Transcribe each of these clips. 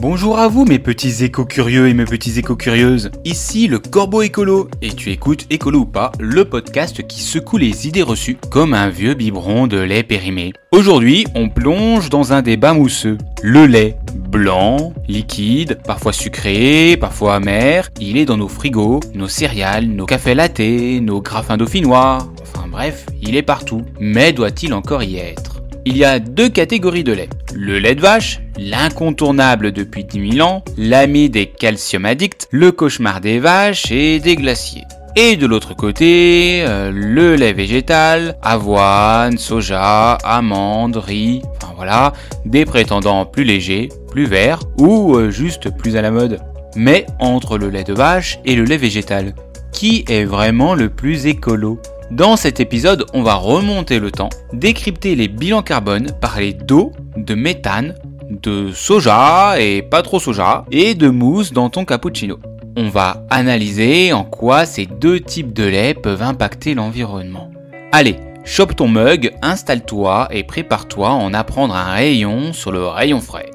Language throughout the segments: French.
Bonjour à vous mes petits éco-curieux et mes petites éco-curieuses, ici le Corbeau Écolo, et tu écoutes Écolo ou pas, le podcast qui secoue les idées reçues comme un vieux biberon de lait périmé. Aujourd'hui, on plonge dans un débat mousseux. Le lait, blanc, liquide, parfois sucré, parfois amer, il est dans nos frigos, nos céréales, nos cafés lattés, nos graffins dauphinois, enfin bref, il est partout. Mais doit-il encore y être ? Il y a deux catégories de lait. Le lait de vache, l'incontournable depuis 10 000 ans, l'ami des calcium addicts, le cauchemar des vaches et des glaciers. Et de l'autre côté, le lait végétal, avoine, soja, amandes, riz, enfin voilà, des prétendants plus légers, plus verts ou juste plus à la mode. Mais entre le lait de vache et le lait végétal, qui est vraiment le plus écolo ? Dans cet épisode, on va remonter le temps, décrypter les bilans carbone, parler d'eau, de méthane, de soja et pas trop soja, et de mousse dans ton cappuccino. On va analyser en quoi ces deux types de lait peuvent impacter l'environnement. Allez, chope ton mug, installe-toi et prépare-toi à en apprendre un rayon sur le rayon frais.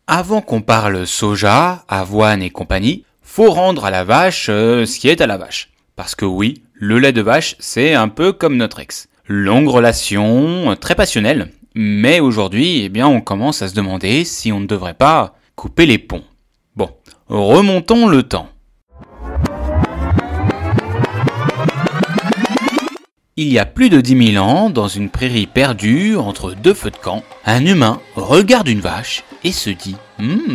Avant qu'on parle soja, avoine et compagnie, faut rendre à la vache ce qui est à la vache. Parce que oui, le lait de vache, c'est un peu comme notre ex. Longue relation, très passionnelle, mais aujourd'hui, on commence à se demander si on ne devrait pas couper les ponts. Bon, remontons le temps. Il y a plus de 10 000 ans, dans une prairie perdue entre deux feux de camp, un humain regarde une vache et se dit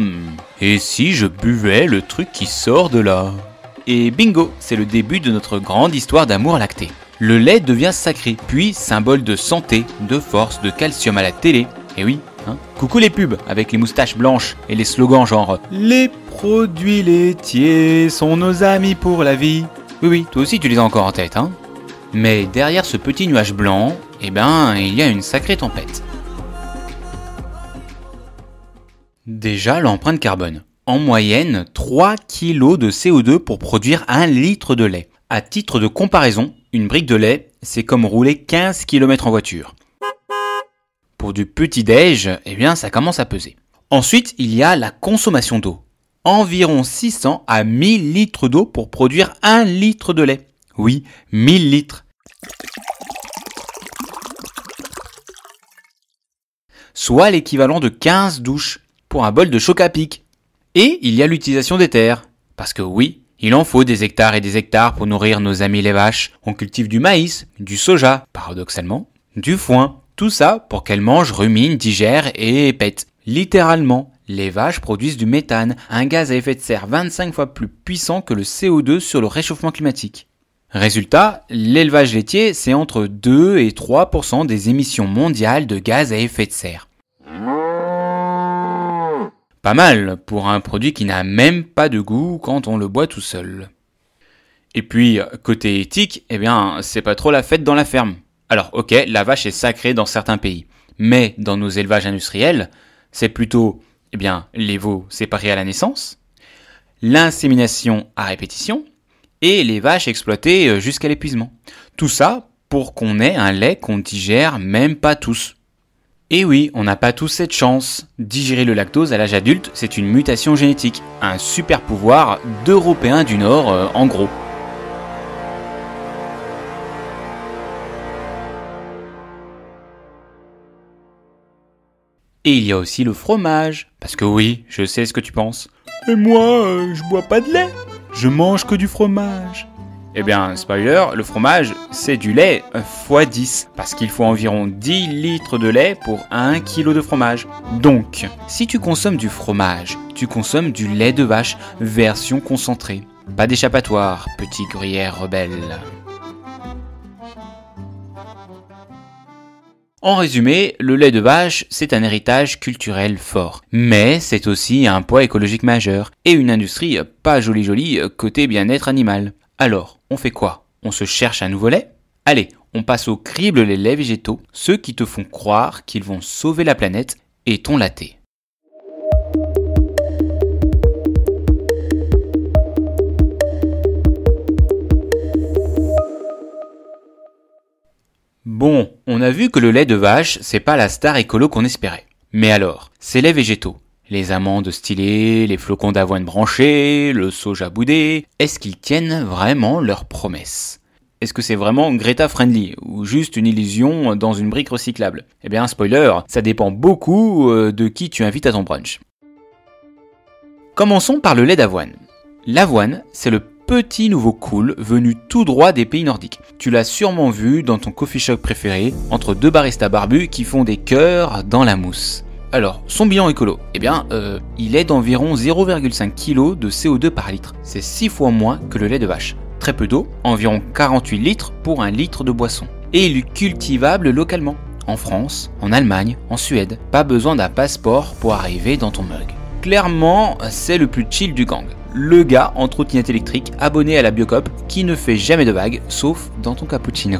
« Et si je buvais le truc qui sort de là ?» Et bingo, c'est le début de notre grande histoire d'amour lacté. Le lait devient sacré, puis symbole de santé, de force, de calcium à la télé. Et oui, coucou les pubs avec les moustaches blanches et les slogans genre « Les produits laitiers sont nos amis pour la vie ». Oui, toi aussi tu les as encore en tête, Mais derrière ce petit nuage blanc, il y a une sacrée tempête. Déjà, l'empreinte carbone. En moyenne, 3 kg de CO2 pour produire 1 litre de lait. À titre de comparaison, une brique de lait, c'est comme rouler 15 km en voiture. Pour du petit-déj, ça commence à peser. Ensuite, il y a la consommation d'eau. Environ 600 à 1000 litres d'eau pour produire 1 litre de lait. Oui, 1000 litres. Soit l'équivalent de 15 douches pour un bol de Choc-à-Pic. Et il y a l'utilisation des terres. Parce que oui, il en faut des hectares et des hectares pour nourrir nos amis les vaches. On cultive du maïs, du soja, paradoxalement, du foin. Tout ça pour qu'elles mangent, ruminent, digèrent et pètent. Littéralement, les vaches produisent du méthane, un gaz à effet de serre 25 fois plus puissant que le CO2 sur le réchauffement climatique. Résultat, l'élevage laitier, c'est entre 2 et 3% des émissions mondiales de gaz à effet de serre. Pas mal pour un produit qui n'a même pas de goût quand on le boit tout seul. Et puis, côté éthique, c'est pas trop la fête dans la ferme. Alors ok, la vache est sacrée dans certains pays. Mais dans nos élevages industriels, c'est plutôt, les veaux séparés à la naissance, l'insémination à répétition, et les vaches exploitées jusqu'à l'épuisement. Tout ça pour qu'on ait un lait qu'on digère même pas tous. Et oui, on n'a pas tous cette chance. Digérer le lactose à l'âge adulte, c'est une mutation génétique, un super pouvoir d'Européens du Nord en gros. Et il y a aussi le fromage, parce que oui, je sais ce que tu penses. Et moi, je bois pas de lait. Je mange que du fromage. Spoiler, le fromage, c'est du lait x 10, parce qu'il faut environ 10 litres de lait pour 1 kg de fromage. Donc, si tu consommes du fromage, tu consommes du lait de vache, version concentrée. Pas d'échappatoire, petit gruyère rebelle. En résumé, le lait de vache, c'est un héritage culturel fort. Mais c'est aussi un poids écologique majeur et une industrie pas jolie côté bien-être animal. Alors, on fait quoi ? On se cherche un nouveau lait ? Allez, on passe au crible les laits végétaux, ceux qui te font croire qu'ils vont sauver la planète et ton latte. Bon, On a vu que le lait de vache, c'est pas la star écolo qu'on espérait. Mais alors, ces laits végétaux, les amandes stylées, les flocons d'avoine branchés, le soja boudé, est-ce qu'ils tiennent vraiment leurs promesses ? Est-ce que c'est vraiment Greta friendly ou juste une illusion dans une brique recyclable ? Eh bien, spoiler, ça dépend beaucoup de qui tu invites à ton brunch. Commençons par le lait d'avoine. L'avoine, c'est le petit nouveau cool venu tout droit des pays nordiques. Tu l'as sûrement vu dans ton coffee shop préféré, entre deux baristas barbus qui font des cœurs dans la mousse. Alors, son bilan écolo, il est d'environ 0,5 kg de CO2 par litre. C'est 6 fois moins que le lait de vache. Très peu d'eau, environ 48 litres pour 1 litre de boisson. Et il est cultivable localement, en France, en Allemagne, en Suède. Pas besoin d'un passeport pour arriver dans ton mug. Clairement, c'est le plus chill du gang. Le gars en trottinette électrique abonné à la Biocop qui ne fait jamais de vagues, sauf dans ton cappuccino.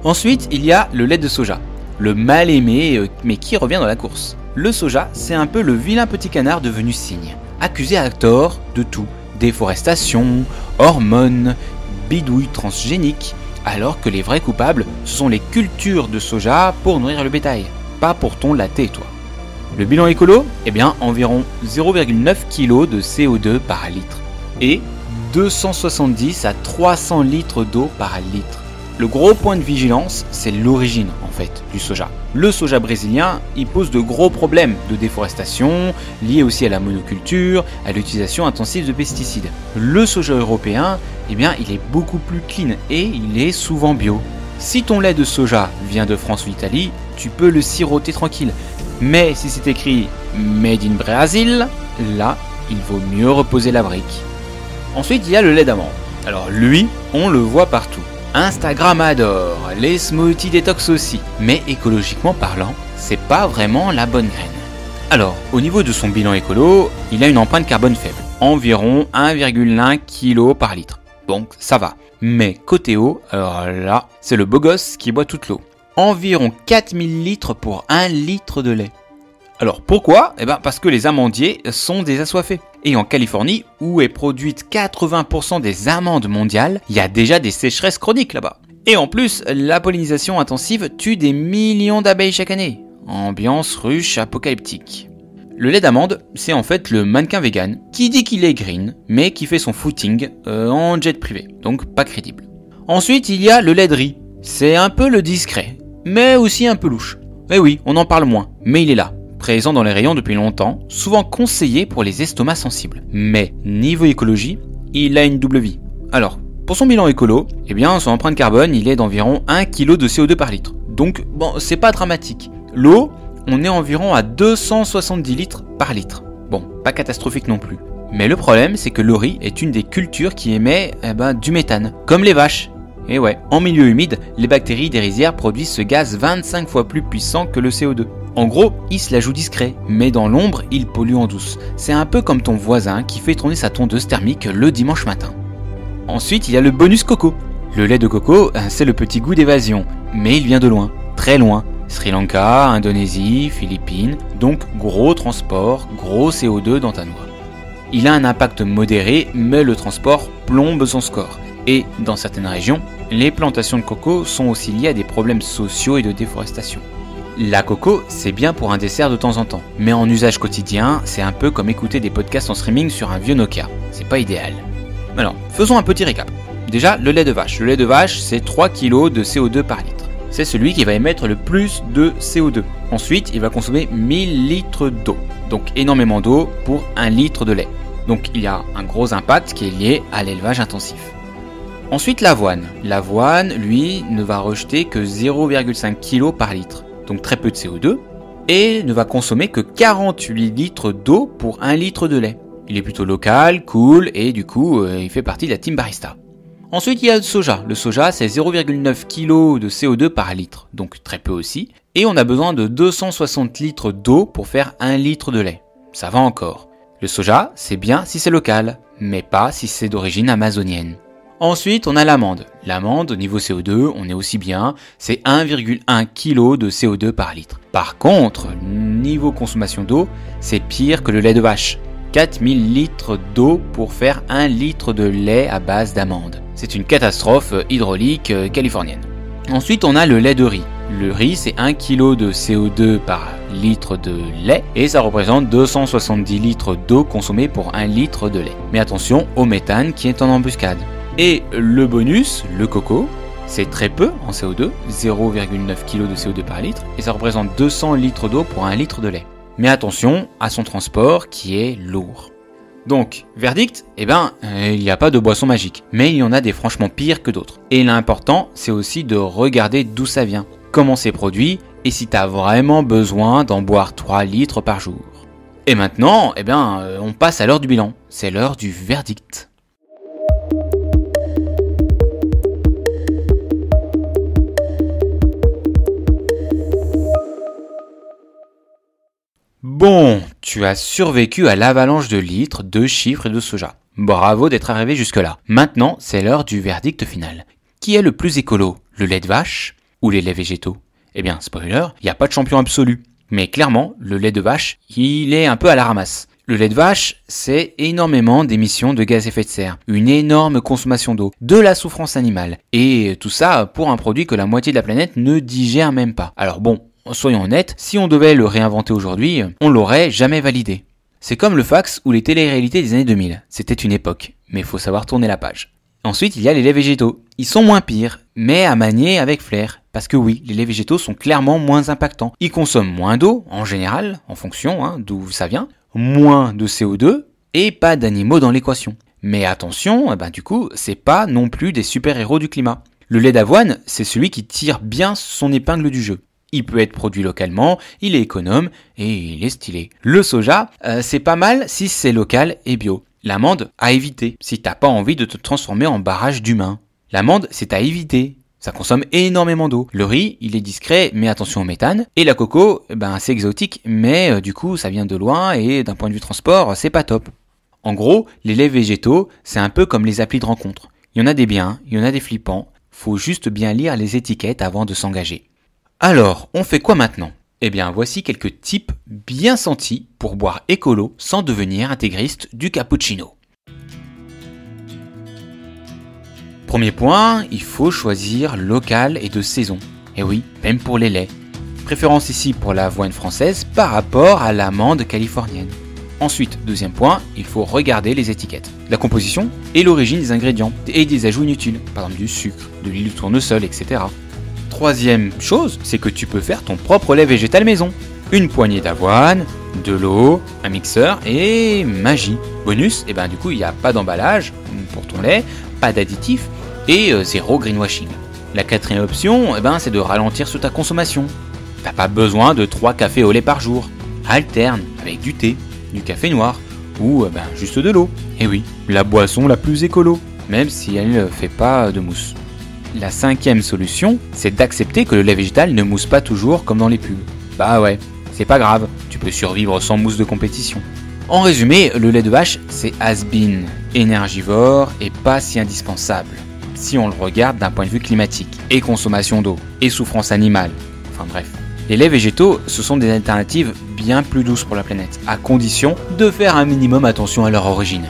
Ensuite, il y a le lait de soja, le mal aimé mais qui revient dans la course. Le soja, c'est un peu le vilain petit canard devenu cygne, accusé à tort de tout, déforestation, hormones, bidouilles transgéniques, alors que les vrais coupables, ce sont les cultures de soja pour nourrir le bétail, pas pour ton latte toi. Le bilan écolo, environ 0,9 kg de CO2 par litre et 270 à 300 litres d'eau par litre. Le gros point de vigilance, c'est l'origine du soja. Le soja brésilien, il pose de gros problèmes de déforestation, liés aussi à la monoculture, à l'utilisation intensive de pesticides. Le soja européen, il est beaucoup plus clean et il est souvent bio. Si ton lait de soja vient de France ou d'Italie, tu peux le siroter tranquille. Mais si c'est écrit Made in Brazil, là, il vaut mieux reposer la brique. Ensuite, il y a le lait d'amande. Alors lui, on le voit partout. Instagram adore, les smoothies détox aussi. Mais écologiquement parlant, c'est pas vraiment la bonne graine. Alors, au niveau de son bilan écolo, il a une empreinte carbone faible. Environ 1,1 kg par litre. Donc ça va. Mais côté eau, alors là, c'est le beau gosse qui boit toute l'eau. Environ 4000 litres pour 1 litre de lait. Alors pourquoi ? Parce que les amandiers sont des assoiffés. Et en Californie, où est produite 80% des amandes mondiales, il y a déjà des sécheresses chroniques là-bas. Et en plus, la pollinisation intensive tue des millions d'abeilles chaque année. Ambiance ruche apocalyptique. Le lait d'amande, c'est en fait le mannequin vegan qui dit qu'il est green, mais qui fait son footing en jet privé, donc pas crédible. Ensuite, il y a le lait de riz. C'est un peu le discret, mais aussi un peu louche. Eh oui, on en parle moins, mais il est là. Présent dans les rayons depuis longtemps, souvent conseillé pour les estomacs sensibles. Mais niveau écologie, il a une double vie. Alors, pour son bilan écolo, son empreinte carbone, il est d'environ 1 kg de CO2 par litre. Donc, c'est pas dramatique. L'eau, on est environ à 270 litres par litre. Bon, pas catastrophique non plus. Mais le problème, c'est que le riz est une des cultures qui émet du méthane, comme les vaches. Et ouais, en milieu humide, les bactéries des rizières produisent ce gaz 25 fois plus puissant que le CO2. En gros, il se la joue discret, mais dans l'ombre, il pollue en douce. C'est un peu comme ton voisin qui fait tourner sa tondeuse thermique le dimanche matin. Ensuite, il y a le bonus coco. Le lait de coco, c'est le petit goût d'évasion, mais il vient de loin, très loin. Sri Lanka, Indonésie, Philippines, donc gros transport, gros CO2 dans ta noix. Il a un impact modéré, mais le transport plombe son score. Et dans certaines régions, les plantations de coco sont aussi liées à des problèmes sociaux et de déforestation. La coco, c'est bien pour un dessert de temps en temps, mais en usage quotidien, c'est un peu comme écouter des podcasts en streaming sur un vieux Nokia. C'est pas idéal. Alors, faisons un petit récap. Déjà, le lait de vache. Le lait de vache, c'est 3 kg de CO2 par litre. C'est celui qui va émettre le plus de CO2. Ensuite, il va consommer 1000 litres d'eau. Donc énormément d'eau pour 1 litre de lait. Donc il y a un gros impact qui est lié à l'élevage intensif. Ensuite, l'avoine. L'avoine, lui, ne va rejeter que 0,5 kg par litre. Donc très peu de CO2, et ne va consommer que 48 litres d'eau pour 1 litre de lait. Il est plutôt local, cool, et du coup, il fait partie de la team barista. Ensuite, il y a le soja. Le soja, c'est 0,9 kg de CO2 par litre, donc très peu aussi. Et on a besoin de 260 litres d'eau pour faire 1 litre de lait. Ça va encore. Le soja, c'est bien si c'est local, mais pas si c'est d'origine amazonienne. Ensuite, on a l'amande. L'amande, au niveau CO2, on est aussi bien, c'est 1,1 kg de CO2 par litre. Par contre, niveau consommation d'eau, c'est pire que le lait de vache. 4000 litres d'eau pour faire 1 litre de lait à base d'amande. C'est une catastrophe hydraulique californienne. Ensuite, on a le lait de riz. Le riz, c'est 1 kg de CO2 par litre de lait et ça représente 270 litres d'eau consommée pour 1 litre de lait. Mais attention au méthane qui est en embuscade. Et le bonus, le coco, c'est très peu en CO2, 0,9 kg de CO2 par litre et ça représente 200 litres d'eau pour 1 litre de lait. Mais attention à son transport qui est lourd. Donc, verdict, il n'y a pas de boisson magique, mais il y en a des franchement pires que d'autres. Et l'important, c'est aussi de regarder d'où ça vient, comment c'est produit, et si tu as vraiment besoin d'en boire 3 litres par jour. Et maintenant, on passe à l'heure du bilan, c'est l'heure du verdict. Bon, tu as survécu à l'avalanche de litres, de chiffres et de soja. Bravo d'être arrivé jusque-là. Maintenant, c'est l'heure du verdict final. Qui est le plus écolo, le lait de vache ou les laits végétaux ? Spoiler, il n'y a pas de champion absolu. Mais clairement, le lait de vache, il est un peu à la ramasse. Le lait de vache, c'est énormément d'émissions de gaz à effet de serre, une énorme consommation d'eau, de la souffrance animale. Et tout ça pour un produit que la moitié de la planète ne digère même pas. Alors bon, soyons honnêtes, si on devait le réinventer aujourd'hui, on l'aurait jamais validé. C'est comme le fax ou les téléréalités des années 2000. C'était une époque, mais il faut savoir tourner la page. Ensuite, il y a les laits végétaux. Ils sont moins pires, mais à manier avec flair. Parce que oui, les laits végétaux sont clairement moins impactants. Ils consomment moins d'eau, en général, en fonction d'où ça vient, moins de CO2, et pas d'animaux dans l'équation. Mais attention, du coup, c'est pas non plus des super-héros du climat. Le lait d'avoine, c'est celui qui tire bien son épingle du jeu. Il peut être produit localement, il est économe et il est stylé. Le soja, c'est pas mal si c'est local et bio. L'amande, à éviter si t'as pas envie de te transformer en barrage d'humains. L'amande, c'est à éviter. Ça consomme énormément d'eau. Le riz, il est discret, mais attention au méthane. Et la coco, c'est exotique, mais du coup, ça vient de loin et d'un point de vue transport, c'est pas top. En gros, les laits végétaux, c'est un peu comme les applis de rencontre. Il y en a des biens, il y en a des flippants. Faut juste bien lire les étiquettes avant de s'engager. Alors, on fait quoi maintenant ? Voici quelques tips bien sentis pour boire écolo sans devenir intégriste du cappuccino. Premier point, il faut choisir local et de saison. Et oui, même pour les laits. Préférence ici pour l'avoine française par rapport à l'amande californienne. Ensuite, deuxième point, il faut regarder les étiquettes. La composition et l'origine des ingrédients et des ajouts inutiles, par exemple du sucre, de l'huile de tournesol, etc. Troisième chose, c'est que tu peux faire ton propre lait végétal maison. Une poignée d'avoine, de l'eau, un mixeur et magie. Bonus, il n'y a pas d'emballage pour ton lait, pas d'additifs et zéro greenwashing. La quatrième option, c'est de ralentir sur ta consommation. T'as pas besoin de 3 cafés au lait par jour. Alterne avec du thé, du café noir ou juste de l'eau. Et oui, la boisson la plus écolo, même si elle ne fait pas de mousse. La cinquième solution, c'est d'accepter que le lait végétal ne mousse pas toujours comme dans les pubs. C'est pas grave, tu peux survivre sans mousse de compétition. En résumé, le lait de vache, c'est has-been, énergivore et pas si indispensable, si on le regarde d'un point de vue climatique, et consommation d'eau, et souffrance animale, enfin bref. Les laits végétaux, ce sont des alternatives bien plus douces pour la planète, à condition de faire un minimum attention à leur origine.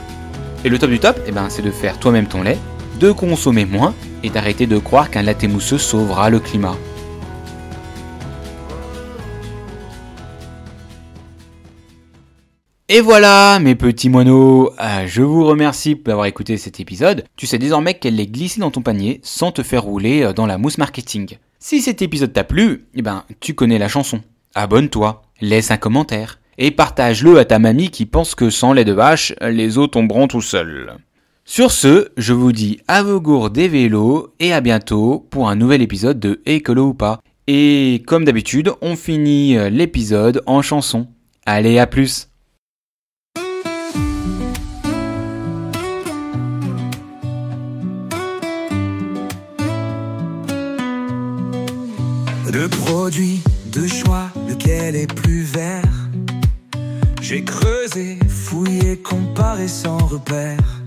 Et le top du top, c'est de faire toi-même ton lait, de consommer moins et d'arrêter de croire qu'un latte mousseux sauvera le climat. Et voilà mes petits moineaux, je vous remercie d'avoir écouté cet épisode. Tu sais désormais qu'elle est glissée dans ton panier sans te faire rouler dans la mousse marketing. Si cet épisode t'a plu, tu connais la chanson. Abonne-toi, laisse un commentaire et partage-le à ta mamie qui pense que sans lait de vache, les os tomberont tout seuls. Sur ce, je vous dis à vos gourdes et vélos et à bientôt pour un nouvel épisode de Écolo ou pas. Et comme d'habitude, on finit l'épisode en chanson. Allez, à plus! De produits, de choix, lequel est plus vert? J'ai creusé, fouillé, comparé sans repère.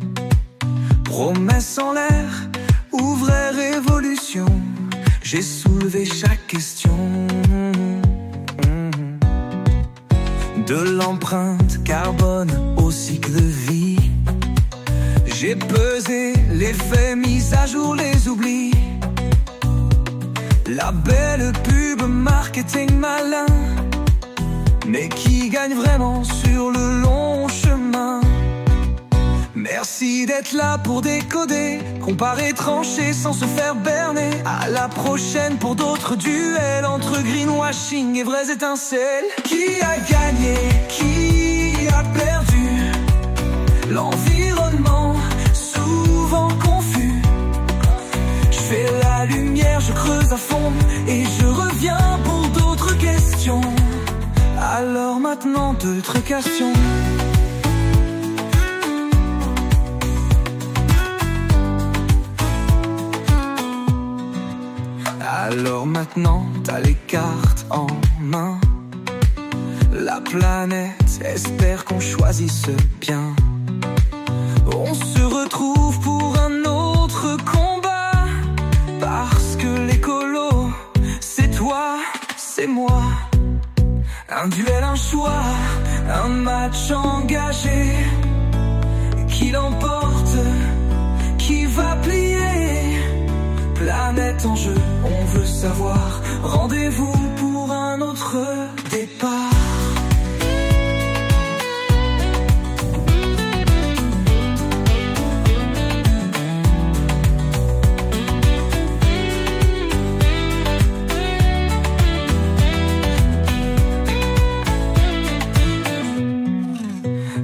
Promesse en l'air, ou vraie révolution? J'ai soulevé chaque question. De l'empreinte carbone au cycle de vie. J'ai pesé les faits, mis à jour les oublis. La belle pub marketing malin, mais qui gagne vraiment sur le long chemin. Merci d'être là pour décoder, comparer, trancher sans se faire berner. À la prochaine pour d'autres duels entre greenwashing et vraies étincelles. Qui a gagné, qui a perdu? L'environnement souvent confus. Je fais la lumière, je creuse à fond et je reviens pour d'autres questions. Alors maintenant d'autres questions. Alors maintenant t'as les cartes en main. La planète espère qu'on choisisse bien. On se retrouve pour un autre combat, parce que l'écolo, c'est toi, c'est moi. Un duel, un choix, un match engagé. Qui l'emporte, qui va plier? Planète en jeu, on veut savoir. Rendez-vous pour un autre départ.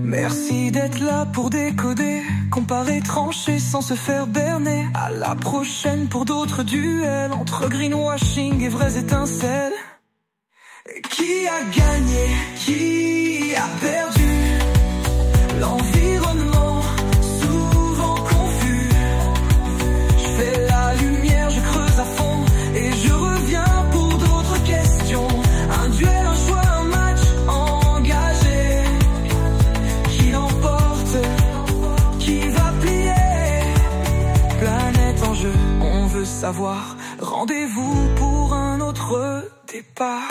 Merci d'être là pour décoder, comparer, trancher sans se faire berner. À la prochaine pour d'autres duels entre greenwashing et vraies étincelles. Qui a gagné, qui a perdu? L'environnement souvent confus. Je fais la lumière, je creuse à fond et je reviens pour d'autres questions. Un duel, un choix, un match engagé. Qui l'emporte, qui va plier? Planète en jeu, on veut savoir. Rendez-vous pour un autre départ.